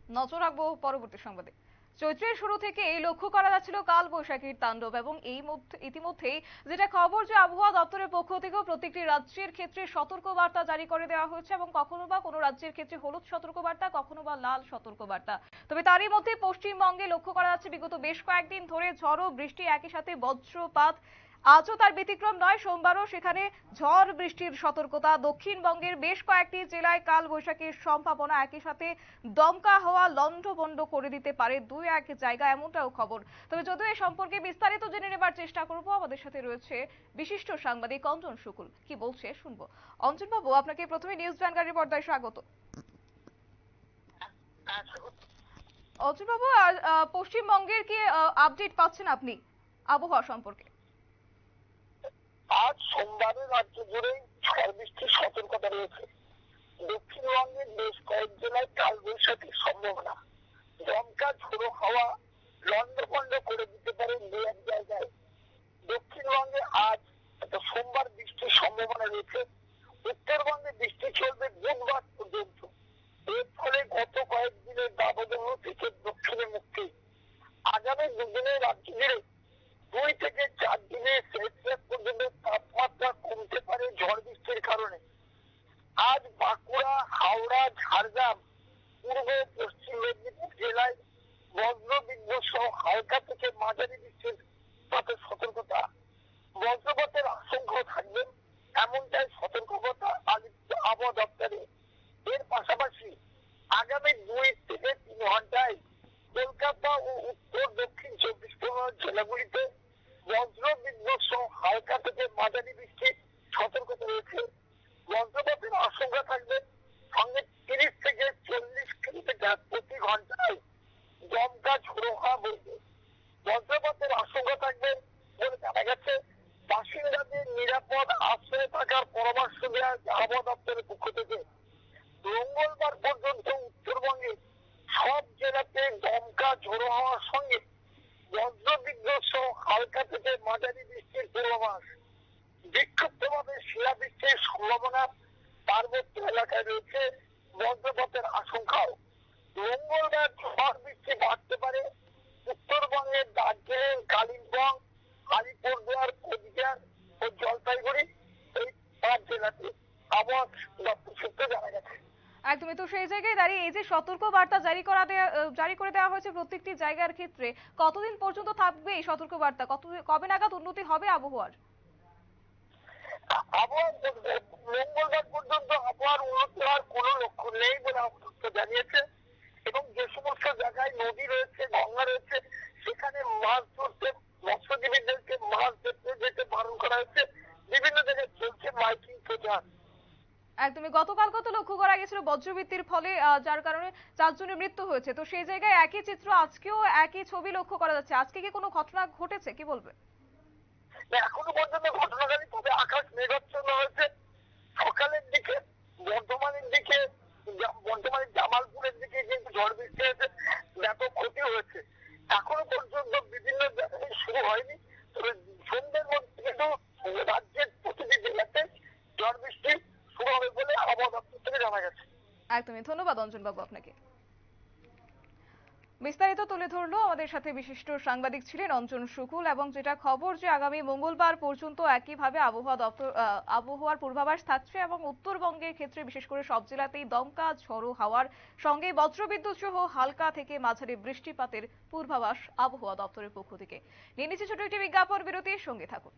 নজর রাখবো পরবর্তী সংবাদে। চৈত্রের শুরু থেকে এই লক্ষ্য করা যাচ্ছিল কাল বৈশাখীর তাণ্ডব, এবং ইতিমধ্যেই যেটা খবর যে আবহাওয়া দপ্তরের পক্ষ থেকেও প্রত্যেকটি রাজ্যের ক্ষেত্রে সতর্কবার্তা জারি করে দেওয়া হয়েছে, এবং কখনো বা কোনো রাজ্যের ক্ষেত্রে হলুদ সতর্কবার্তা, কখনো বা লাল সতর্কবার্তা। তবে তারই মধ্যে পশ্চিমবঙ্গে লক্ষ্য করা যাচ্ছে বিগত বেশ কয়েকদিন ধরে ঝড়ো বৃষ্টি, একই সাথে বজ্রপাত। আজও তার ব্যতিক্রম নয়, সোমবারও সেখানে ঝড় বৃষ্টির সতর্কতা। দক্ষিণবঙ্গের বেশ কয়েকটি জেলায় কাল বৈশাখীর সম্ভাবনা, একই সাথে দমকা হওয়া লন্ডভন্ড করে দিতে পারে দুই এক জায়গা, এমনটাও খবর। তবে যদিও এ সম্পর্কে বিস্তারিত জেনে নেবার চেষ্টা করব, আমাদের সাথে রয়েছে বিশিষ্ট সাংবাদিক অঞ্জন শুকুল। কি বলছে শুনবো। অঞ্জন বাবু, আপনাকে প্রথমে নিউজ ভ্যানগার্ডের পর্দায় স্বাগত। অঞ্জন বাবু, পশ্চিমবঙ্গের কি আপডেট পাচ্ছেন আপনি আবহাওয়া সম্পর্কে? আজ সোমবারে রাজ্য জুড়ে ঝড় বৃষ্টির সতর্কতা রয়েছে। দক্ষিণবঙ্গের বেশ কয়েক জেলায় কাল বৈশাখীর সম্ভাবনা। দমকা ঝোড়ো হাওয়া লন্ডভন্ড করে দিতে পারে দু এক জায়গায়। দক্ষিণবঙ্গে আজ সোমবার বৃষ্টির সম্ভাবনা রয়েছে। উত্তরবঙ্গে বৃষ্টি চলবে বুধবার পর্যন্ত। এর ফলে গত কয়েকদিনের দাবদাহ থেকে দক্ষিণে মুক্তি। আগামী দুদিনে রাজ্য জুড়ে 2 থেকে 4 দিনে সেলসিয়াস পর্যন্ত তাপমাত্রা কমতে পারে ঝড় বৃষ্টির কারণে। আজ বাঁকুড়া, হাওড়া, ঝাড়গ্রাম, পূর্ব পশ্চিম মেদিনীপুর জেলায় বজ্র বিদ্যুৎ সহ হালকা থেকে মাঝারি বৃষ্টির সাথে সতর্কতা। বজ্রপাতের আশঙ্কাও থাকবে, এমনটাই সতর্কতা আবহাওয়া দপ্তরে। এর পাশাপাশি আগামী 2 থেকে 3 ঘন্টায় কলকাতা ও উত্তর দক্ষিণ 24 পরগনা জেলাগুলিতে বজ্র বিদ্যুৎ সহ হালকা থেকে মাঝারি বৃষ্টির সতর্কতা রয়েছে। বজ্রপাতের আশঙ্কা থাকবে, সঙ্গে 30 থেকে 40 কিলোমিটার প্রতি ঘন্টায় দমকা ঝোড়ো হাওয়া বইবে। বজ্রপাতের আশঙ্কা থাকবে বলে জানা গেছে। বাসিন্দাদের নিরাপদ আশ্রয়ে থাকার পরামর্শ দেওয়া আবহাওয়া দপ্তরের পক্ষ থেকে। মঙ্গলবার পর্যন্ত উত্তরবঙ্গে সব জেলাতে দমকা ঝোড়ো হাওয়ার সঙ্গে বজ্র বিদ্যুৎ সহ হালকা থেকে মাঝারি বৃষ্টির পূর্বাভাস। বিক্ষিপ্তভাবে শিলাবৃষ্টির সম্ভাবনা পার্বত্য এলাকায় রয়েছে। বজ্রপাতের আশঙ্কাও। মঙ্গলবার ঝড় বৃষ্টি বাড়তে পারে উত্তরবঙ্গের দার্জিলিং, কালিম্পং, আলিপুরদুয়ার, কোচবিহার ও জলপাইগুড়ি, এই 5 জেলাতে আবহাওয়া দপ্তর সূত্রে জানা গেছে। একদমই। তো সেই জায়গায় দাঁড়িয়ে এই যে সতর্ক বার্তা জারি করে দেওয়া হয়েছে প্রত্যেকটি জায়গার ক্ষেত্রে, কতদিন পর্যন্ত থাকবে এই সতর্ক বার্তা? কবে নাগাদ উন্নতি হবে আবহাওয়ার? আবহাওয়া মঙ্গলবার পর্যন্ত আবহাওয়ার উন্নতি হওয়ার কোনো লক্ষণ নেই বলে আবহাওয়া দপ্তর জানিয়েছে। এবং যে সমস্ত জায়গায় নদী রয়েছে, গঙ্গা রয়েছে, সেখানে মাছ ধরতে মৎস্যজীবীদেরকে মাছ ধরতে যেতে বারণ করা হয়েছে। বিভিন্ন জায়গায় চলছে মাইকিং প্রচার। একদমই। গতকাল কত লক্ষ্য করা গেছিল বজ্রবৃষ্টির ফলে, যার কারণে 4 জনের মৃত্যু হয়েছে। তো সেই জায়গায় একই চিত্র আজকেও, একই ছবি লক্ষ্য করা যাচ্ছে। আজকে কি কোনো ঘটনা ঘটেছে, কি বলবে? এখনো পর্যন্ত ঘটনাকারী, তবে আকাশ মেঘাচ্ছন্ন হয়েছে। সকালের দিকে বর্ধমানের দিকে, বর্ধমানের জামালপুরের দিকে কিন্তু ঝড় বৃষ্টি হয়েছে, ব্যাপক ক্ষতি হয়েছে। এখনো পর্যন্ত বিভিন্ন জায়গায় শুরু হয়নি, তবে সন্ধ্যের মধ্যে কিন্তু রাজ্যের প্রতিটি জেলাতে ঝড় বৃষ্টি শুরু হবে বলে আবহাওয়া দপ্তর থেকে জানা গেছে। একদমই। ধন্যবাদ অঞ্জন বাবু আপনাকে। বিস্তারিত তুলে ধরলো আমাদের সাথে বিশিষ্ট সাংবাদিক ছিলেন অঞ্জন শুকুল। এবং যেটা খবর যে আগামী মঙ্গলবার পর্যন্ত একইভাবে আবহাওয়ার পূর্বাভাস থাকছে, এবং উত্তরবঙ্গের ক্ষেত্রে বিশেষ করে সব জেলাতেই দমকা ঝড়ো হাওয়ার সঙ্গে বজ্রবিদ্যুৎ সহ হালকা থেকে মাঝারি বৃষ্টিপাতের পূর্বাভাস আবহাওয়া দপ্তরের পক্ষ থেকে। নিয়ে নিচ্ছে ছোট একটি বিজ্ঞাপন বিরতির, সঙ্গে থাকুন।